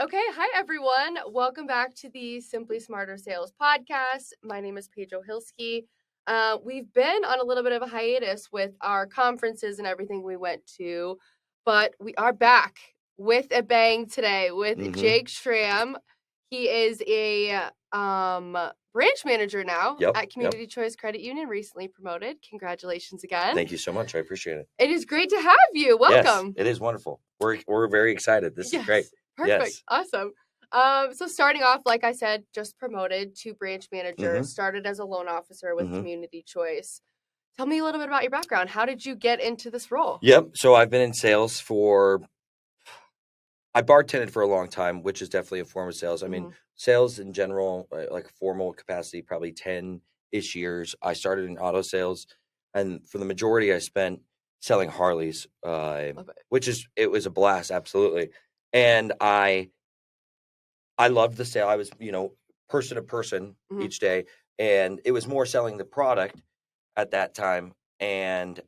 Okay, hi everyone. Welcome back to the Simply Smarter Sales podcast. My name is Pedro Hilsky. We've been on a little bit of a hiatus with our conferences and everything we went to, but we are back with a bang today with Jake Schramm. He is a branch manager now at Community Choice Credit Union, recently promoted. Congratulations again. Thank you so much. I appreciate it. It is great to have you. Welcome. Yes, it is wonderful. We're very excited. This is great. Perfect. Yes. Awesome. So starting off, like I said, just promoted to branch manager, started as a loan officer with Community Choice. Tell me a little bit about your background. How did you get into this role? Yep. So I've been in sales I bartended for a long time, which is definitely a form of sales. I mean, sales in general, like formal capacity, probably 10-ish years. I started in auto sales, and for the majority I spent selling Harleys, which it was a blast, absolutely. And I loved the sale. I was, person to person each day, and it was more selling the product at that time. And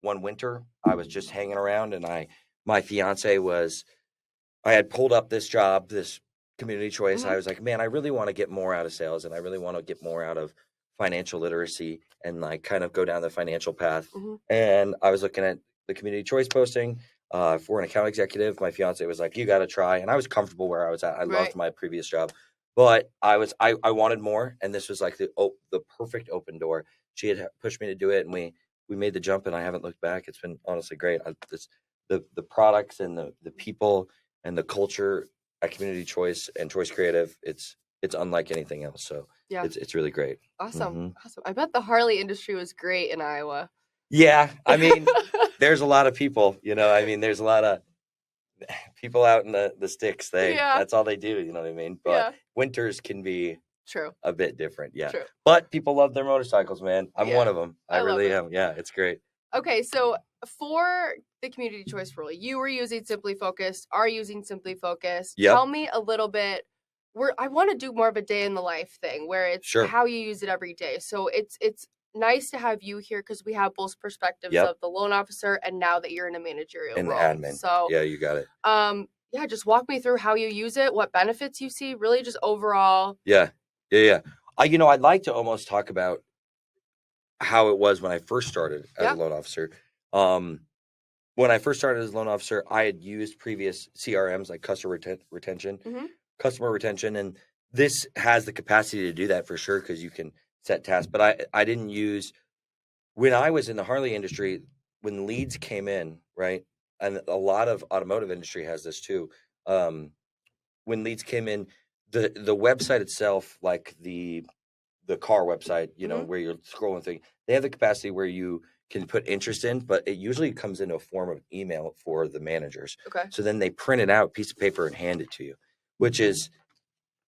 one winter, I was just hanging around, and my fiance I had pulled up this job, this Community Choice. I was like, man, I really want to get more out of sales, and I really want to get more out of financial literacy and like kind of go down the financial path. And I was looking at the Community Choice posting for an account executive. My fiance was like, you got to try. And I was comfortable where I was at. I loved my previous job, but I wanted more. And this was like the perfect open door. She had pushed me to do it, and we made the jump, and I haven't looked back. It's been honestly great. The products and the people and the culture at Community Choice and Choice Creative, it's unlike anything else. So it's really great. Awesome. Awesome. I bet the Harley industry was great in Iowa. Yeah. I mean, there's a lot of people, there's a lot of people out in the sticks. That's all they do. You know what I mean? But winters can be a bit different. Yeah. True. But people love their motorcycles, man. I'm one of them. I really am. Yeah. It's great. Okay. So for the Community Choice role, you were using SimplyFocused, are using SimplyFocused. Tell me a little bit. I want to do more of a day in the life thing where it's how you use it every day. So it's nice to have you here because we have both perspectives of the loan officer and now that you're in a managerial role. And admin. So yeah, you got it. Just walk me through how you use it, what benefits you see, really just overall. Yeah. I'd like to almost talk about how it was when I first started as a loan officer. When I first started as a loan officer, I had used previous CRMs like customer retention, and this has the capacity to do that for sure because you can set tasks. But I didn't use, when I was in the Harley industry, when leads came in, right, and a lot of automotive industry has this too. When leads came in, the website itself, like the car website, where you're scrolling thing, they have the capacity where you can put interest in, but it usually comes in a form of email for the managers. Okay. So then they print it out, piece of paper, and hand it to you, which is,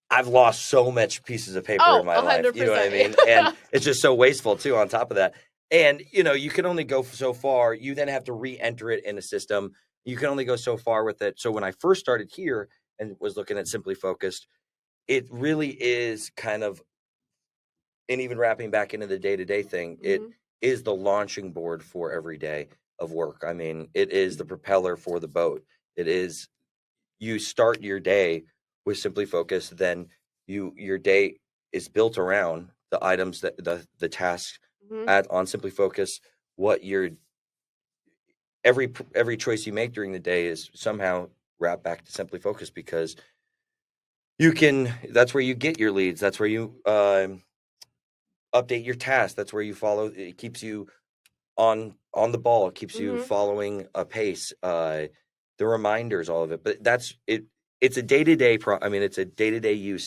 I've lost so much pieces of paper in my 100%. Life. You know what I mean? And it's just so wasteful too on top of that. And, you can only go so far. You then have to re-enter it in a system. You can only go so far with it. So when I first started here and was looking at SimplyFocused, it really is kind of, and even wrapping back into the day-to-day thing, it is the launching board for every day of work. I mean, it is the propeller for the boat. It is, you start your day with SimplyFocused, then your day is built around the items that the tasks on SimplyFocused. What every choice you make during the day is somehow wrapped back to SimplyFocused because that's where you get your leads. That's where you update your tasks. That's where you follow. It keeps you on the ball. It keeps you following a pace. The reminders, all of it. But that's it. It's a day-to-day. It's a day-to-day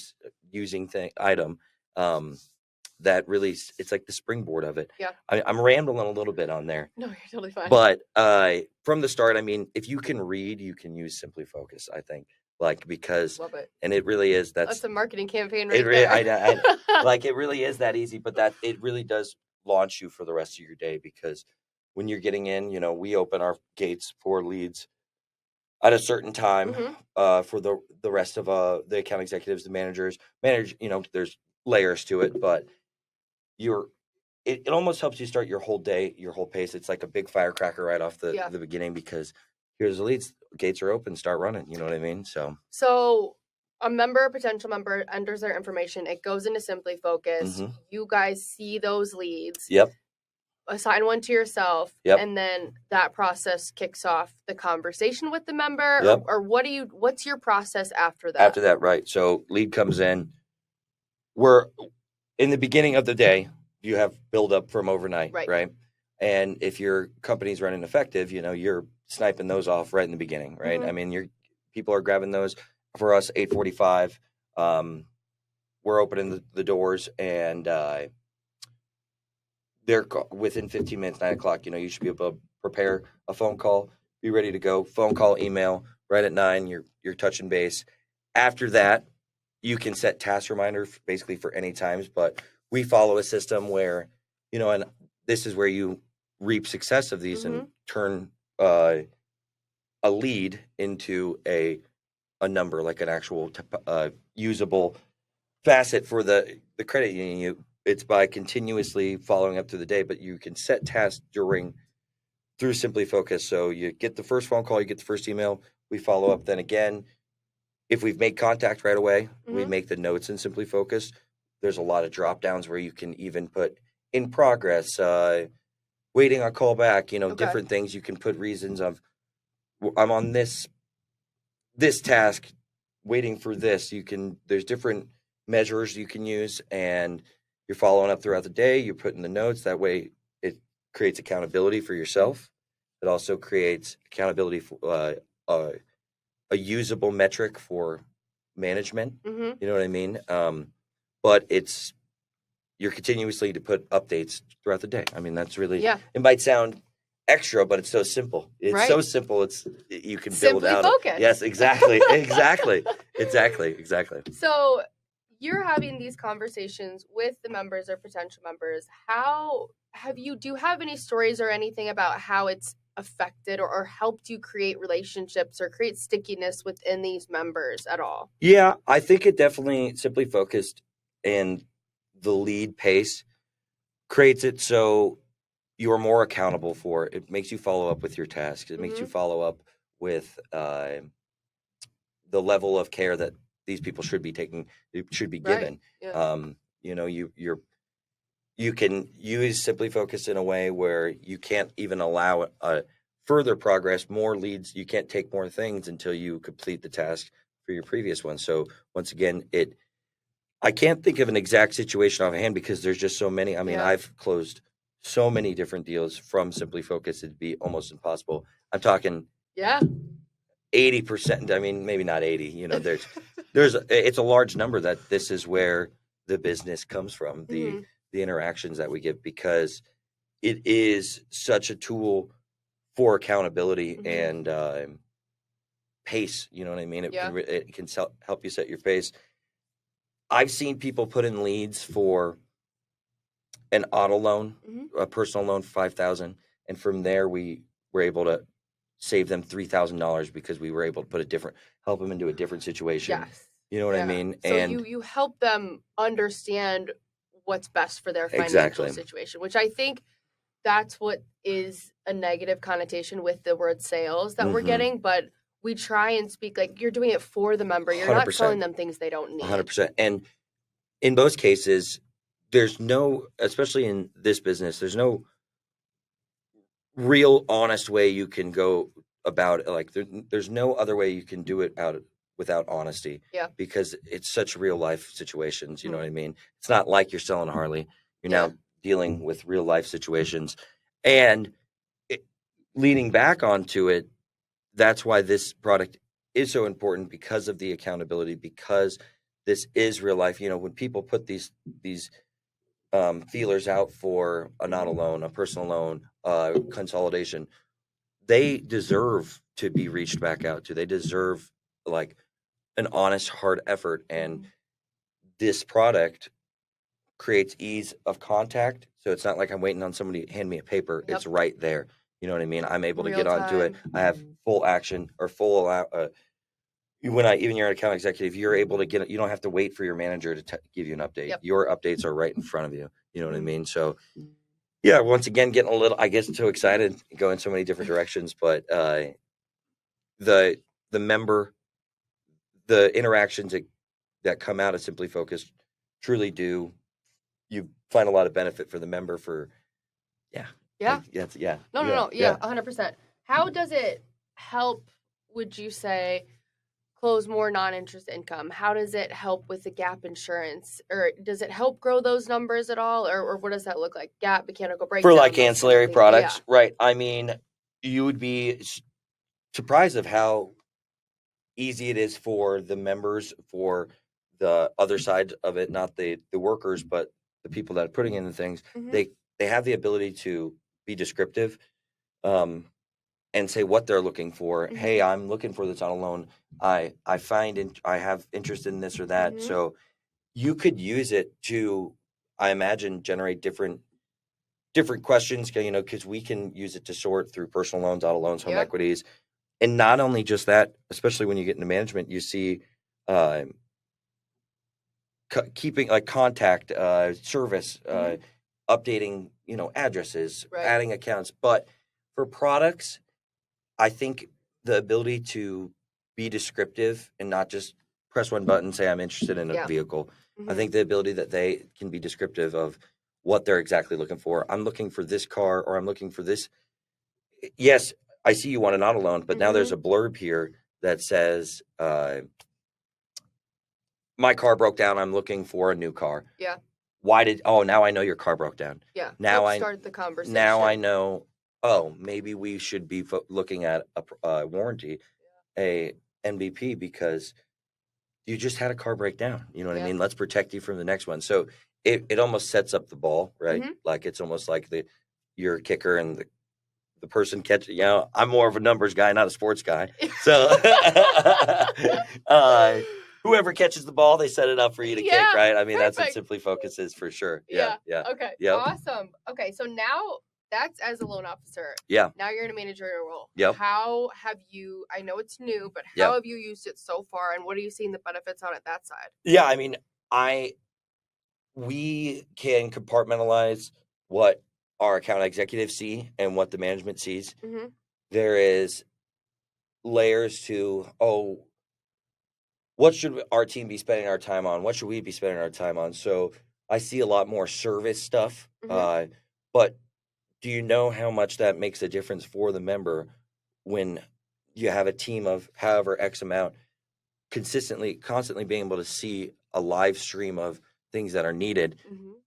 using item. That really, it's like the springboard of it. Yeah. I'm rambling a little bit on there. No, you're totally fine. But from the start, if you can read, you can use SimplyFocused, I think. Because, love it. And it really is, that's a marketing campaign right there. I it really is that easy, but that it really does launch you for the rest of your day because when you're getting in, we open our gates for leads at a certain time for the rest of the account executives, the managers, there's layers to it, but it almost helps you start your whole day, your whole pace. It's like a big firecracker right off the beginning because here's the leads, gates are open, start running. You know what I mean? So a potential member enters their information. It goes into SimplyFocused. Mhm. You guys see those leads. Yep. Assign one to yourself, Yep. and then that process kicks off the conversation with the member. Yep. Or what's your process after that? After that, right. So lead comes in. We're in the beginning of the day, you have buildup from overnight, right? And if your company's running effective, you're sniping those off right in the beginning, right? Mhm. I mean, people are grabbing those for us 8:45. We're opening the doors, and they're within 15 minutes, 9 o'clock. You should be able to prepare a phone call, be ready to go. Phone call, email, right at 9. You're touching base. After that, you can set task reminders basically for any times, but we follow a system where, and this is where you reap success of these and turn a lead into a number, like an actual usable facet for the credit union. It's by continuously following up through the day, but you can set tasks through SimplyFocused. So you get the first phone call, you get the first email, we follow up. Then again, if we've made contact right away, we make the notes in SimplyFocused. There's a lot of drop downs where you can even put in progress, waiting on call back, different things. You can put reasons of, I'm on this task, waiting for this. There's different measures you can use, and you're following up throughout the day. You're putting the notes. That way it creates accountability for yourself. It also creates accountability for a usable metric for management. You know what I mean? But you're continuously to put updates throughout the day. I mean, that's really, it might sound extra, but it's so simple. It's so simple. You can build out. SimplyFocused. Yes, exactly. Exactly. So you're having these conversations with the members or potential members. Do you have any stories or anything about how it's affected or helped you create relationships or create stickiness within these members at all? Yeah, I think it definitely SimplyFocused and the lead pace creates it so you're more accountable for it. It makes you follow up with your tasks. It makes you follow up with the level of care that these people should be taking, should be given. Right. Yeah. You can use SimplyFocused in a way where you can't even allow further progress, more leads. You can't take more things until you complete the task for your previous one. So once again, I can't think of an exact situation offhand because there's just so many. I mean, I've closed so many different deals from SimplyFocused, it'd be almost impossible. I'm talking 80%. I mean, maybe not 80. It's a large number that this is where the business comes from, the interactions that we give, because it is such a tool for accountability and pace. You know what I mean? It can help you set your pace. I've seen people put in leads for an auto loan, a personal loan for $5,000, and from there we were able to save them $3,000 because we were able to help them into a different situation. Yes. You know what I mean? So you help them understand what's best for their financial situation, which I think that's what is a negative connotation with the word sales that we're getting, but we try and speak like you're doing it for the member. You're 100%. Not telling them things they don't need. 100%. And in most cases, especially in this business, there's no real honest way you can go about it. Like there's no other way you can do it without honesty. Yeah. Because it's such real life situations. You know what I mean? It's not like you're selling a Harley. You're now dealing with real life situations. And leading back onto it, that's why this product is so important, because of the accountability, because this is real life. When people put these feelers out for an auto loan, a personal loan, consolidation, they deserve to be reached back out to. They deserve like an honest, hard effort. And this product creates ease of contact. So it's not like I'm waiting on somebody to hand me a paper. It's right there. You know what I mean? I'm able to get onto it. I have full action or full even you're an account executive, you're able to get it. You don't have to wait for your manager to give you an update. Your updates are right in front of you. You know what I mean? So yeah, once again, getting a little, I guess, too excited, going so many different directions, but the member, the interactions that come out of SimplyFocused truly do. You find a lot of benefit for the member for, yeah. Yeah. Yeah. No. Yeah, 100%. How does it help, would you say, close more non-interest income? How does it help with the gap insurance? Or does it help grow those numbers at all? Or what does that look like? Gap, mechanical breakdown. For like ancillary products, yeah. right? I mean, you would be surprised of how easy it is for the members, for the other side of it, not the workers, but the people that are putting in the things. Mm-hmm. They have the ability to be descriptive, and say what they're looking for. Mm-hmm. Hey, I'm looking for this on a loan. I have interest in this or that. Mm-hmm. So you could use it to, I imagine, generate different questions, because we can use it to sort through personal loans, auto loans, home equities. And not only just that, especially when you get into management, you see keeping like contact, service, updating, addresses, adding accounts. But for products, I think the ability to be descriptive and not just press one button, say I'm interested in a vehicle. I think the ability that they can be descriptive of what they're exactly looking for. I'm looking for this car, or I'm looking for this. Yes, I see you want an auto loan, but now there's a blurb here that says, my car broke down. I'm looking for a new car. Yeah. Now I know your car broke down. Yeah. Now start the conversation. Now I know, maybe we should be looking at a warranty, a NBP, because you just had a car break down. You know what I mean? Let's protect you from the next one. So it almost sets up the ball, right? Like it's almost like you're a kicker and the person catching. I'm more of a numbers guy, not a sports guy. So whoever catches the ball, they set it up for you to kick, right? I mean, that's what SimplyFocused is for sure. Yeah. Okay. Yep. Awesome. Okay, so now that's as a loan officer. Yeah. Now you're in a managerial role. Yep. How have you, I know it's new, but how have you used it so far, and what are you seeing the benefits on it that side? Yeah, I mean, we can compartmentalize what our account executives see and what the management sees. There is layers to, what should our team be spending our time on? What should we be spending our time on? So I see a lot more service stuff. But do you know how much that makes a difference for the member when you have a team of however X amount constantly being able to see a live stream of things that are needed?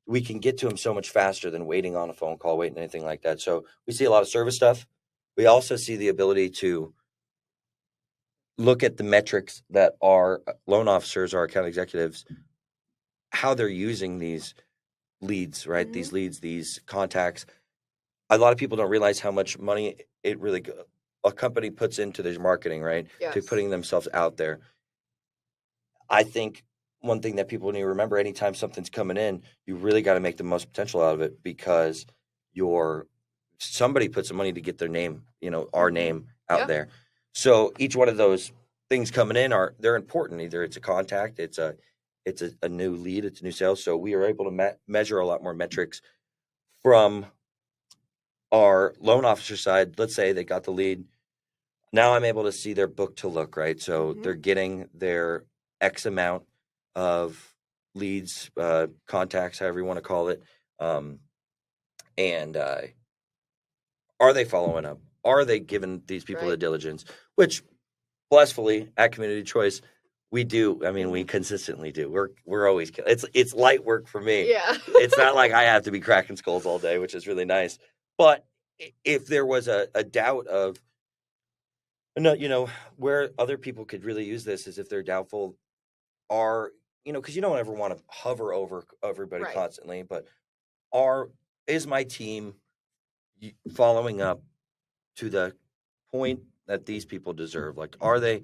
We can get to them so much faster than waiting on a phone call, waiting anything like that. So we see a lot of service stuff. We also see the ability to look at the metrics that our loan officers, our account executives, how they're using these leads, right? These leads, these contacts. A lot of people don't realize how much money a company puts into their marketing, right? To putting themselves out there. I think one thing that people need to remember, anytime something's coming in, you really got to make the most potential out of it, because somebody put some money to get their name, our name out there. So each one of those things coming in they're important. Either it's a contact, it's a new lead, it's a new sale. So we are able to measure a lot more metrics from our loan officer side. Let's say they got the lead. Now I'm able to see their book to look, right? So they're getting their X amount of leads, contacts, however you want to call it. And are they following up? Are they giving these people the diligence? Which, blissfully, at Community Choice, we do. I mean, we consistently do. We're always. It's light work for me. Yeah. It's not like I have to be cracking skulls all day, which is really nice. But if there was a doubt of, no, where other people could really use this is if they're doubtful, because you don't ever want to hover over everybody constantly, but is my team following up to the point that these people deserve? Like, are they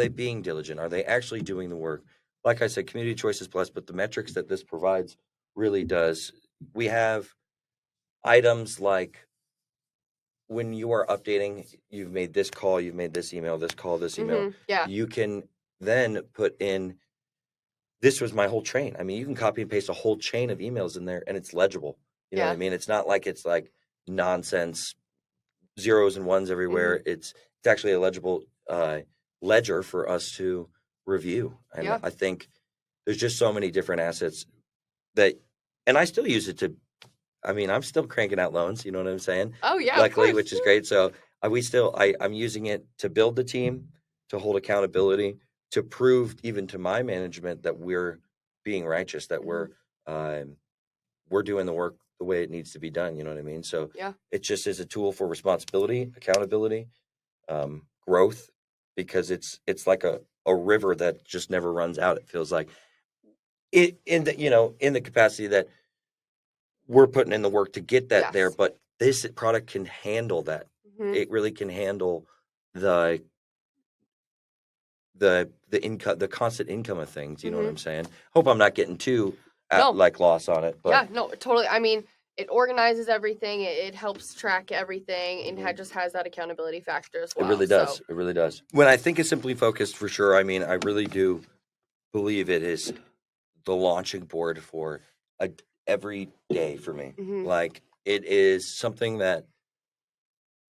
being diligent? Are they actually doing the work? Like I said, Community Choice is blessed, but the metrics that this provides really does. We have items like, when you are updating, you've made this call, you've made this email, this call, this email. You can then put in, this was my whole chain. I mean, you can copy and paste a whole chain of emails in there and it's legible. You know what I mean? It's not like it's like nonsense, zeros and ones everywhere. It's actually a legible ledger for us to review. And Yeah. I think there's just so many different assets that, and I still use it to, I mean, I'm still cranking out loans, you know what I'm saying? Oh yeah, of Luckily, course. which is great. So I'm using it to build the team, to hold accountability, to prove even to my management that we're being righteous, that we're doing the work the way it needs to be done. You know what I mean? So Yeah. it just is a tool for responsibility, accountability, growth, because it's like a river that just never runs out. It feels like it in the capacity that we're putting in the work to get that there, Yes. but this product can handle that. It really can handle the income, the constant income of things. You know what I'm saying? Hope I'm not getting too No. like lost on it, but Yeah, no, totally. I mean, it organizes everything. It helps track everything, and it just has that accountability factor as well. it really does. So, It really does. When I think of Simply Focused, for sure, I mean, I really do believe it is the launching board for every day for me. Like, it is something that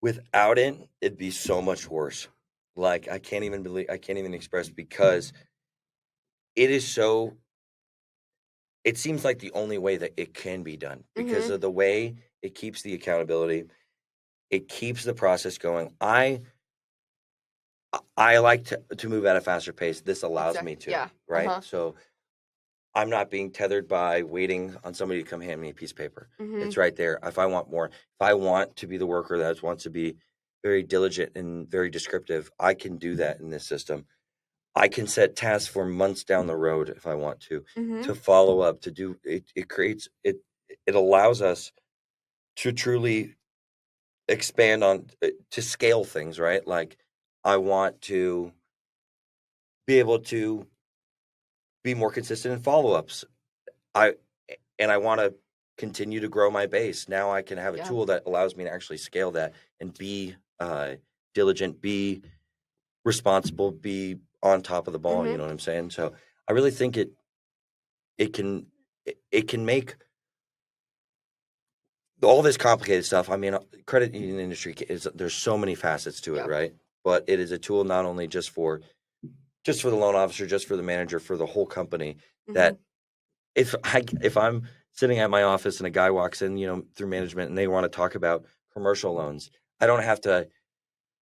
without it, it'd be so much worse. Like, I can't even express, because it is so, it seems like the only way that it can be done, because of the way it keeps the accountability, it keeps the process going. I like to move at a faster pace. This allows me to, yeah. right? So I'm not being tethered by waiting on somebody to come hand me a piece of paper. It's right there. If I want more, if I want to be the worker that wants to be very diligent and very descriptive, I can do that in this system. I can set tasks for months down the road if I want to follow up, to do it. It creates it. It allows us to truly expand on, to scale things, right? Like, I want to be able to be more consistent in follow-ups. I want to continue to grow my base. Now I can have a tool that allows me to actually scale that and be diligent, be responsible, be on top of the ball. You know what I'm saying? So I really think it can make all this complicated stuff. I mean, credit union industry there's so many facets to it, right? But it is a tool not only just for the loan officer, just for the manager, for the whole company. That if I'm sitting at my office and a guy walks in, through management, and they want to talk about commercial loans, I don't have to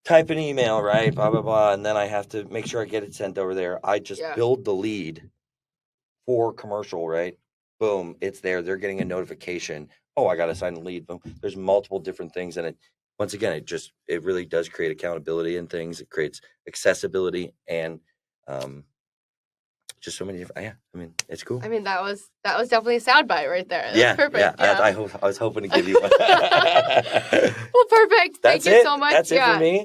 type an email, right? Blah, blah, blah. And then I have to make sure I get it sent over there. I just build the lead for commercial, right? Boom, it's there. They're getting a notification. Oh, I got to sign the lead. Boom. There's multiple different things. And once again, it really does create accountability in things. It creates accessibility and, just so many different. Yeah, I mean, it's cool. I mean, that was definitely a soundbite right there. That's perfect. Yeah. I was hoping to give you one. Well, perfect. Thank you so much. That's it for me.